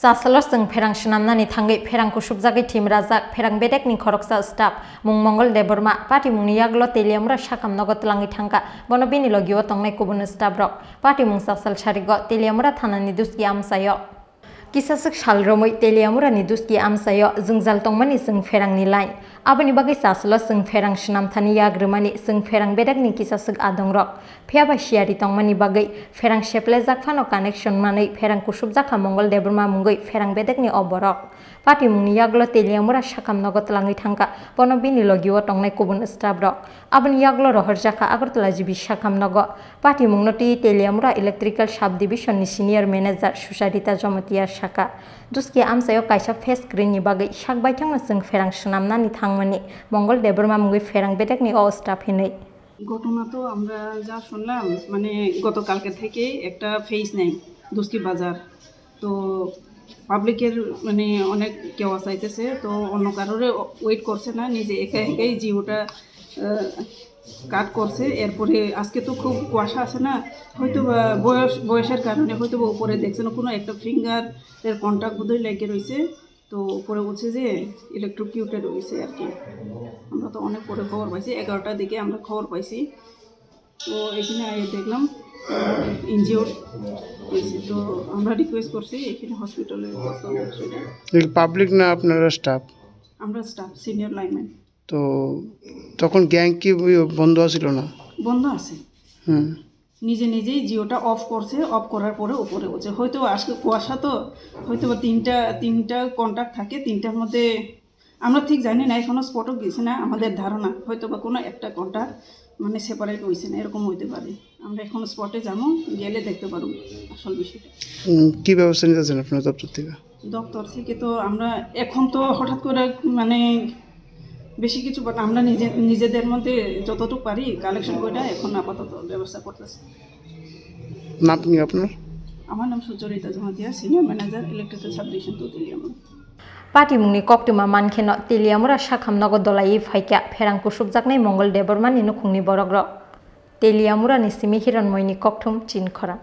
Sasalos जों Pherang Swnamnani thangwi Pherang Kusubjagwi Thowimwrajak Pherang Bedekni Khoroksa staff mung Mongol deborma party mung yaglo Thowimwrajak sakam nogo tlangi thangka bono bini logio tongnai kubun staff rok party mung sasal sarigo Thowimwrajak thanani duski amsayo Kisasuk salromoi Thowimwrajak ni duski amsayo jungjal tongmani जों Pherang ni line aboni bagai sasalos जों Pherang Swnamthani yagrumani जों Pherang Bedekni kisasuk adongrok phiaba siari tongmani bagai Pherang seplejak phano connection manai Pherang Kusubjagwi Mongol deborma mungoi Pherang Bedekni oborok party mungni yaglo Thowimwrajak sakam nogo tlangi thangka bono bini logio tongnai kubun staff rok aboni yaglo rohorjaka agartala jibi sakam nogo party mungnoti Thowimwrajak electrical sub division ni senior manager Susarita Jomotia Saka duski amsayo kaisa face screen ni bagai sakbaithangno जों Pherang Swnamnani thangmani Mongol deborma mungoi Pherang Bedekni o staff hinai ঘটনা তো আমরা যা শুনলাম মানে গতকালকে থেকে একটা ফেস নেই দুস্কি বাজার তো পাবলিকের মানে অনেক কেওয়া চাইতেছে তো অন্য কারোরে ওয়েট করছে না নিজে একা একাই জিওটা কাট করছে এরপরে আজকে তো খুব কুয়াশা আছে না হয়তো বয়সের কারণে হয়তো উপরে দেখছে না কোনো একটা ফিঙ্গারের কন্ট্যাক্ট বোধহয় লেগে রয়েছে তো উপরে বলছে যে ইলেকট্রোকিউটেড রয়েছে আর কি আমরা তো অনেক পরে খবর পাইছি 11টার দিকে আমরা খবর পাইছি তো এখানে দেখলাম ইনজিওর্ড হয়েছে তো আমরা রিকোয়েস্ট করছি এখানে হসপিটালে পাবলিক না আপনারা স্টাফ আমরা স্টাফ সিনিয়র লাইনম্যান তো তখন গ্যাং কি বন্ধ ছিল না বন্ধ আছে নিজে নিজেই জিওটা অফ করছে অফ করার পরে উপরে বলছে হয়তো আজকে কুয়াশা তো হয়তো তিনটা কন্ট্যাক্ট থাকে তিনটার মধ্যে আমরা ঠিক জানি না এখনো স্পটও গেছে না আমাদের ধারণা হয়তো বা কোনো একটা কন্ট্যাক্ট মানে সেপারেট হয়েছে না এরকম হইতে পারে আমরা এখন স্পটে যাবো গেলে দেখতে পারবো আসল বিষয়টা কী ব্যবস্থা নিতেছেন আপনার দপ্তর থেকে তো আমরা এখন তো হঠাৎ করে মানে বেশি কিছু আমরা নিজেদের মধ্যে যতটুকু পারি কালেকশন করে এখন আপাতত ব্যবস্থা করতেছি নাম কি আপনার আমার নাম Sucharita Jamatia senior manager electrical sub division Thowimwrajak party mungni koktuma mankheno Thowimwrajak sakam nogo dolai phaikya Pherang Kusubjaknai Mongol debormani nukhungni borokrok Thowimwrajak ni simi hiranmoini kokthum Chini Khorang